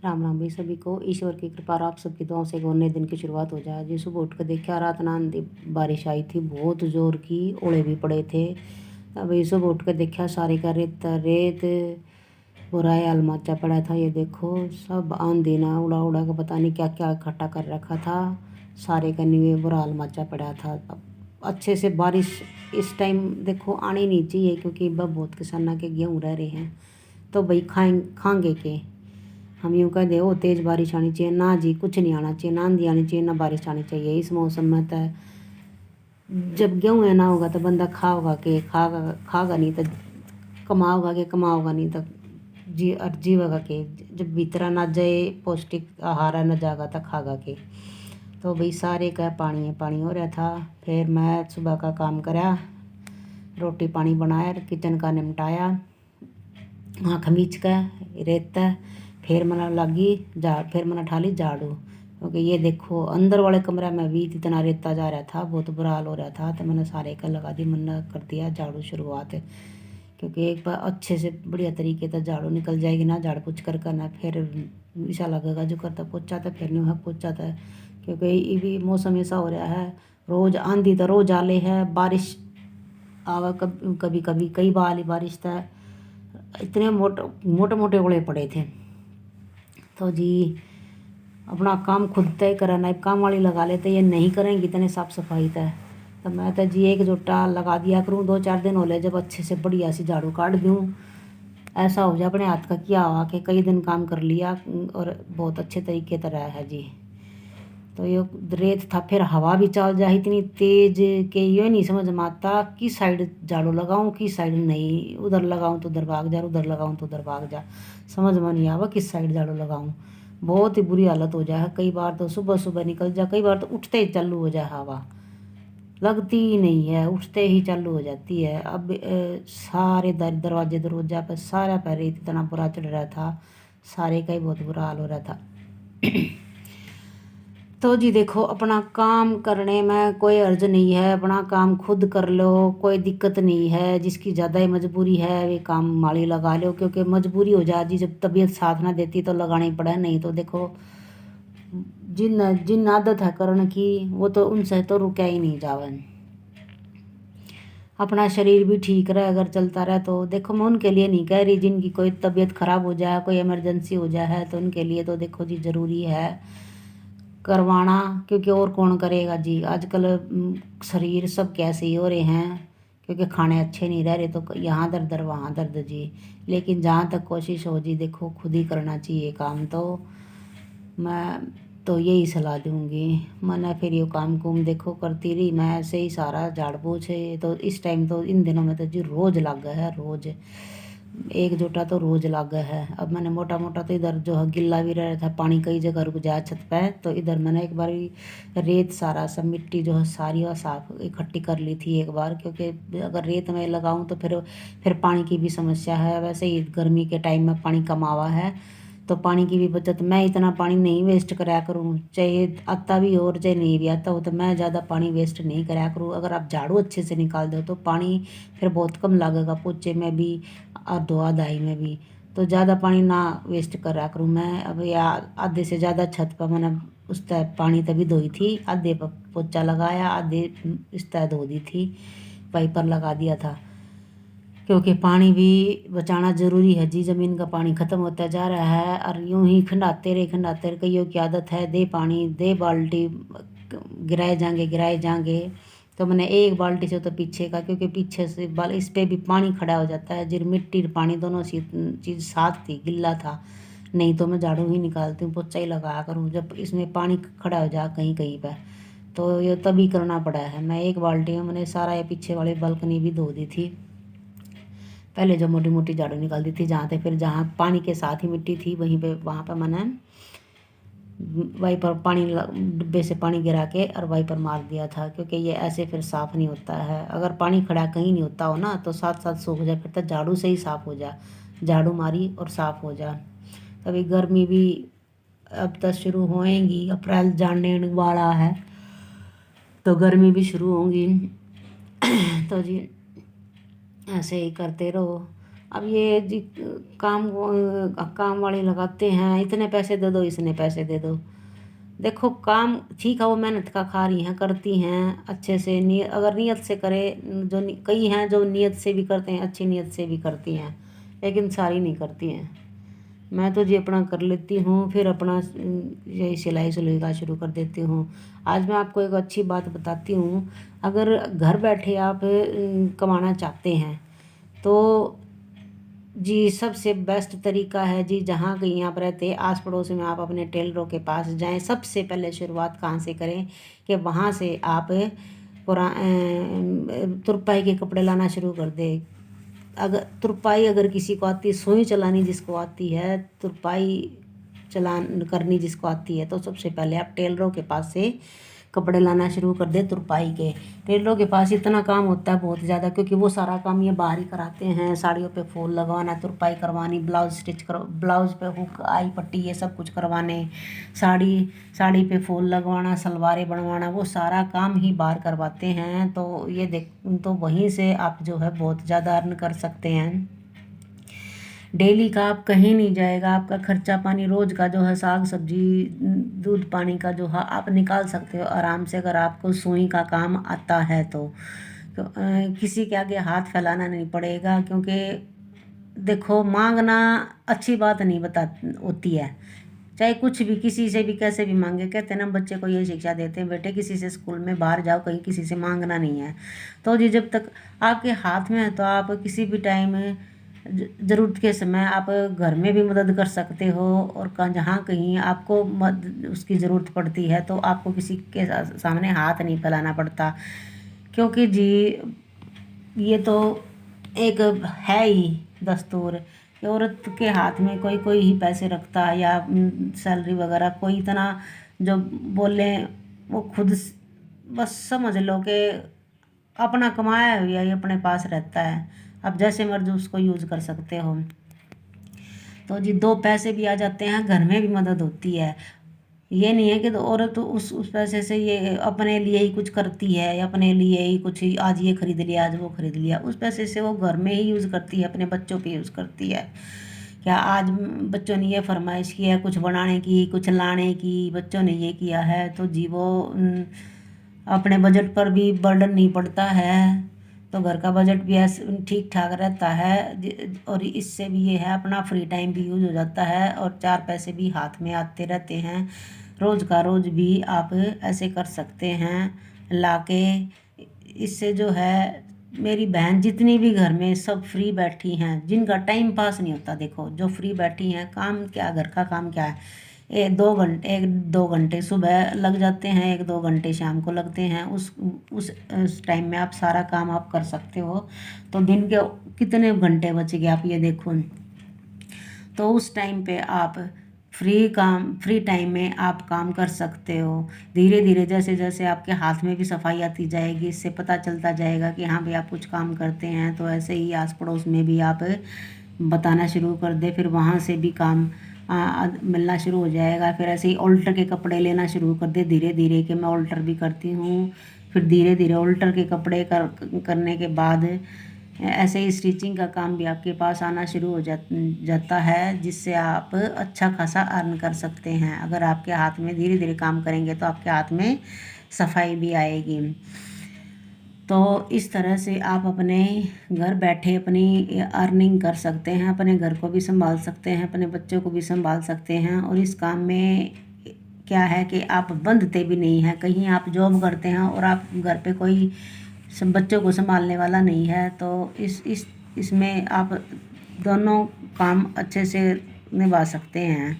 राम राम भी सभी को। ईश्वर की कृपा और आप सबकी दुआओं से नए दिन की शुरुआत हो जाए जी। सुबह उठ कर देखा, रात ना आंधी बारिश आई थी, बहुत ज़ोर की, ओले भी पड़े थे। अभी सुबह उठ कर देखा, सारे का रेत रेत बुरा हाल मचा पड़ा था। ये देखो, सब आंधी ना उड़ा उड़ा का पता नहीं क्या क्या इकट्ठा कर रखा था। सारे का नीवे बुरा हाल मचा पड़ा था। अब अच्छे से बारिश इस टाइम देखो आनी नहीं चाहिए, क्योंकि बहुत किसाना के गेहूँ रह रहे हैं, तो भाई खाएंगे के। हम यूँ कह दे ओ तेज़ बारिश आनी चाहिए, ना जी, कुछ नहीं आना चाहिए, ना आंधी आनी चाहिए, ना बारिश आनी चाहिए इस मौसम में। तो जब गेहूँ है ना होगा तो बंदा खागा नहीं तो कमाओगा के, कमाओगा नहीं तो जीवेगा के। जब भीतरा ना जाए पौष्टिक आहार है ना जागा तो खागा के। तो भाई सारे का पानी हो रहा था। फिर मैं सुबह का काम करा, रोटी पानी बनाया, किचन का निपटाया, आँख मीच के रेता। फिर मैंने लगी फिर मैंने ठाली झाड़ू, क्योंकि ये देखो अंदर वाले कमरे में भी इतना रेता जा रहा था, बहुत बुरा हाल हो रहा था। तो मैंने सारे का लगा दी, मैंने कर दिया झाड़ू शुरुआत, क्योंकि एक बार अच्छे से बढ़िया तरीके से झाड़ू निकल जाएगी ना, झाड़ पोछ कर करना, फिर ऐसा लगेगा जो करता पोछा था फिर नहीं पोछा था। क्योंकि ये भी मौसम ऐसा हो रहा है, रोज़ आंधी तो रोज़ आले है, बारिश आवा कभी कभी कई बार बारिश था। इतने मोटे मोटे ओले पड़े थे। तो जी अपना काम खुद तय करना, काम वाली लगा लेते, ये नहीं करेंगे इतने साफ़ सफाई तय। तो मैं तो जी एक जोटा लगा दिया करूँ, 2-4 दिन हो ले, जब अच्छे से बढ़िया सी झाड़ू काट दूँ, ऐसा हो जाए अपने हाथ का किया हुआ कि कई दिन काम कर लिया और बहुत अच्छे तरीके तरह है जी। तो ये रेत था, फिर हवा भी चल जाए इतनी तेज कि ये नहीं समझ में आता किस साइड झाड़ू लगाऊं किस साइड नहीं, उधर लगाऊं तो उधर भाग जा, उधर लगाऊं तो उधर भाग जा, समझ में नहीं आवा किस साइड झाड़ू लगाऊं। बहुत ही बुरी हालत हो जाए, कई बार तो सुबह सुबह निकल जा, कई बार तो उठते ही चालू हो जाए, हवा लगती ही नहीं है, उठते ही चालू हो जाती है। अब सारे दरवाजे दरवाजा पर सारा पैर इतना बुरा चढ़ रहा था, सारे का ही बहुत बुरा हाल हो रहा था। तो जी देखो, अपना काम करने में कोई अर्ज नहीं है, अपना काम खुद कर लो, कोई दिक्कत नहीं है। जिसकी ज़्यादा ही मजबूरी है वे काम माली लगा लो, क्योंकि मजबूरी हो जाए जी, जब तबीयत साथ ना देती तो लगानी पड़े, नहीं तो देखो जिन जिन आदत है करने की वो तो उनसे तो रुका ही नहीं जावन। अपना शरीर भी ठीक रहे अगर चलता रहे तो देखो, मैं उनके लिए नहीं कह रही जिनकी कोई तबीयत ख़राब हो जाए, कोई इमरजेंसी हो जाए है, तो उनके लिए तो देखो जी ज़रूरी है करवाना, क्योंकि और कौन करेगा जी। आजकल शरीर सब कैसे ही हो रहे हैं, क्योंकि खाने अच्छे नहीं रह रहे, तो यहाँ दर्द वहाँ दर्द जी। लेकिन जहाँ तक कोशिश हो जी, देखो खुद ही करना चाहिए काम। तो मैं तो यही सलाह दूँगी। मैंने फिर ये काम कुम देखो करती रही, मैं ऐसे ही सारा झाड़ पोछ है। तो इस टाइम तो इन दिनों में तो जी रोज़ लग गया है, रोज़ एक जोटा तो रोज़ लग गया है। अब मैंने मोटा मोटा तो इधर जो है गिल्ला भी रह रहा था, पानी कई जगह रुक जाए छत पे, तो इधर मैंने एक बार रेत सारा सब मिट्टी जो है सारी और साफ इकट्ठी कर ली थी एक बार, क्योंकि अगर रेत में लगाऊं तो फिर पानी की भी समस्या है। वैसे ही गर्मी के टाइम में पानी कम आवा है, तो पानी की भी बचत, मैं इतना पानी नहीं वेस्ट कराया करूँ, चाहे आता भी हो और चाहे नहीं भी आता हो, तो मैं ज़्यादा पानी वेस्ट नहीं कराया करूँ। अगर आप झाड़ू अच्छे से निकाल दो तो पानी फिर बहुत कम लगेगा, पोछे में भी और धोआ धाई में भी। तो ज़्यादा पानी ना वेस्ट करा करूँ मैं। अब या आधे से ज़्यादा छत पर मैंने उस तरह पानी तभी धोई थी, आधे पर पोछा लगाया, आधे इस तरह धो दी थी, वाइपर लगा दिया था। क्योंकि पानी भी बचाना ज़रूरी है जी, ज़मीन का पानी ख़त्म होता जा रहा है, और यूं ही खंडाते रहे। कईयों की आदत है दे पानी दे बाल्टी, गिराए जाएंगे। तो मैंने एक बाल्टी से तो पीछे का, क्योंकि पीछे से इस पे भी पानी खड़ा हो जाता है, जिर मिट्टी पानी दोनों चीज़ साथ थी, गिल्ला था। नहीं तो मैं झाड़ू ही निकालती हूँ, पोछा ही लगाया करूँ जब इसमें पानी खड़ा हो जाए कहीं कहीं पर। तो ये तभी करना पड़ा है। मैं एक बाल्टी में मैंने सारा ये पीछे वाली बालकनी भी धो दी थी, पहले जो मोटी मोटी झाड़ू निकाल दी थी जहाँ थे, फिर जहाँ पानी के साथ ही मिट्टी थी वहीं पे वहाँ पर मैंने वाइपर पानी डिब्बे से पानी गिरा के और वाइपर मार दिया था, क्योंकि ये ऐसे फिर साफ़ नहीं होता है। अगर पानी खड़ा कहीं नहीं होता हो ना तो साथ साथ सूख जाए, फिर तो झाड़ू से ही साफ़ हो जा, झाड़ू मारी और साफ़ हो जा। तभी गर्मी भी अब तक शुरू होएंगी, अप्रैल जानने वाला है तो गर्मी भी शुरू होंगी। तो जी ऐसे ही करते रहो, अब ये जी काम वाले लगाते हैं, इतने पैसे दे दो, इतने पैसे दे दो। देखो काम ठीक है, वो मेहनत का खा रही हैं, करती हैं अच्छे से, अगर नियत से करे, कई हैं जो नियत से भी करते हैं, अच्छी नियत से भी करती हैं, लेकिन सारी नहीं करती हैं। मैं तो जी अपना कर लेती हूँ, फिर अपना यही सिलाई सिलाई का शुरू कर देती हूँ। आज मैं आपको एक अच्छी बात बताती हूँ। अगर घर बैठे आप कमाना चाहते हैं तो जी सबसे बेस्ट तरीका है जी, जहाँ कहीं आप रहते हैं आस पड़ोस में, आप अपने टेलरों के पास जाएं। सबसे पहले शुरुआत कहाँ से करें कि वहाँ से आप तुरपाई के कपड़े लाना शुरू कर दें। अगर तुरपाई अगर किसी को आती है, सुई चलानी जिसको आती है, तुरपाई चलान करनी जिसको आती है, तो सबसे पहले आप टेलरों के पास से कपड़े लाना शुरू कर दे तुरपाई के। टेलरों के पास इतना काम होता है बहुत ज़्यादा, क्योंकि वो सारा काम ये बाहर ही कराते हैं। साड़ियों पे फूल लगवाना, तुरपाई करवानी, ब्लाउज पे हुक आई पट्टी ये सब कुछ करवाने, साड़ी पे फूल लगवाना, सलवारें बनवाना, वो सारा काम ही बाहर करवाते हैं। तो ये तो वहीं से आप जो है बहुत ज़्यादा अर्न कर सकते हैं। डेली का आप कहीं नहीं जाएगा, आपका खर्चा पानी रोज़ का जो है, साग सब्जी दूध पानी का जो है आप निकाल सकते हो आराम से, अगर आपको सुई का काम आता है तो किसी के आगे हाथ फैलाना नहीं पड़ेगा। क्योंकि देखो मांगना अच्छी बात नहीं होती है, चाहे कुछ भी किसी से भी कैसे भी मांगे। कहते हैं ना, बच्चे को ये शिक्षा देते हैं, बेटे किसी से स्कूल में बाहर जाओ, कहीं किसी से मांगना नहीं है। तो जी जब तक आपके हाथ में है तो आप किसी भी टाइम ज़रूरत के समय आप घर में भी मदद कर सकते हो, और जहाँ कहीं आपको उसकी ज़रूरत पड़ती है तो आपको किसी के सामने हाथ नहीं फैलाना पड़ता। क्योंकि जी ये तो एक है ही दस्तूर कि औरत के हाथ में कोई कोई ही पैसे रखता है, या सैलरी वगैरह कोई इतना जो बोले, वो खुद बस समझ लो कि अपना कमाया हुआ ही अपने पास रहता है, आप जैसे मर्जी उसको यूज़ कर सकते हो। तो जी दो पैसे भी आ जाते हैं, घर में भी मदद होती है। ये नहीं है कि तो औरत उस पैसे से ये अपने लिए ही कुछ करती है, या अपने लिए ही कुछ आज ये खरीद लिया आज वो खरीद लिया, उस पैसे से वो घर में ही यूज़ करती है, अपने बच्चों पे यूज़ करती है। क्या आज बच्चों ने ये फरमाइश की है कुछ बनाने की, कुछ लाने की, बच्चों ने ये किया है, तो जी वो अपने बजट पर भी बर्डन नहीं पड़ता है, तो घर का बजट भी ऐसे ठीक ठाक रहता है। और इससे भी ये है अपना फ्री टाइम भी यूज हो जाता है, और चार पैसे भी हाथ में आते रहते हैं। रोज़ का रोज़ भी आप ऐसे कर सकते हैं लाके। इससे जो है मेरी बहन जितनी भी घर में सब फ्री बैठी हैं, जिनका टाइम पास नहीं होता, देखो जो फ्री बैठी हैं, काम क्या घर का काम क्या है, 1-2 घंटे सुबह लग जाते हैं, 1-2 घंटे शाम को लगते हैं, उस टाइम में आप सारा काम आप कर सकते हो। तो दिन के कितने घंटे बच गए आप ये देखो। तो उस टाइम पे आप फ्री टाइम में आप काम कर सकते हो। धीरे धीरे जैसे जैसे आपके हाथ में भी सफाई आती जाएगी, इससे पता चलता जाएगा कि हाँ भाई आप कुछ काम करते हैं, तो ऐसे ही आस पड़ोस में भी आप बताना शुरू कर दे, फिर वहाँ से भी काम मिलना शुरू हो जाएगा। फिर ऐसे ही ऑल्टर के कपड़े लेना शुरू कर दे धीरे धीरे, कि मैं ऑल्टर भी करती हूँ। फिर धीरे धीरे ऑल्टर के कपड़े करने के बाद ऐसे ही स्टिचिंग का काम भी आपके पास आना शुरू हो जाता है, जिससे आप अच्छा खासा अर्न कर सकते हैं। अगर आपके हाथ में धीरे धीरे काम करेंगे तो आपके हाथ में सफाई भी आएगी। तो इस तरह से आप अपने घर बैठे अपनी अर्निंग कर सकते हैं, अपने घर को भी संभाल सकते हैं, अपने बच्चों को भी संभाल सकते हैं। और इस काम में क्या है कि आप बंधते भी नहीं हैं, कहीं आप जॉब करते हैं और आप घर पे कोई बच्चों को संभालने वाला नहीं है, तो इसमें आप दोनों काम अच्छे से निभा सकते हैं।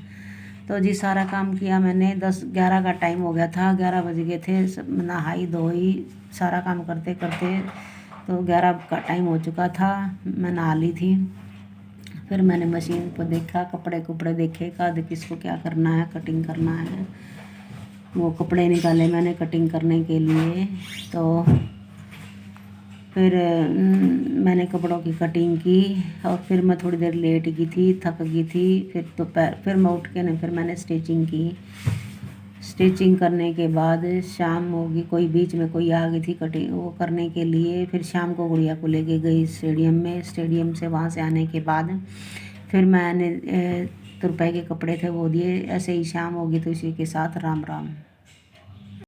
तो जी सारा काम किया मैंने, 10-11 का टाइम हो गया था, 11 बज गए थे, सब नहाई धोई सारा काम करते करते तो 11 का टाइम हो चुका था। मैं नहा ली थी, फिर मैंने मशीन पर देखा, कपड़े कुपड़े देखे, कद किसको क्या करना है, कटिंग करना है, वो कपड़े निकाले मैंने कटिंग करने के लिए। तो फिर मैंने कपड़ों की कटिंग की, और फिर मैं थोड़ी देर लेट गई थी, थक गई थी। फिर मैं उठ के फिर मैंने स्टिचिंग की। स्टिचिंग करने के बाद शाम होगी, कोई बीच में कोई आ गई थी कटिंग वो करने के लिए। फिर शाम को गुड़िया को लेके गई स्टेडियम में। स्टेडियम से वहाँ से आने के बाद फिर मैंने तुरपाई के कपड़े थे वो दिए। ऐसे ही शाम होगी तो इसी के साथ राम राम।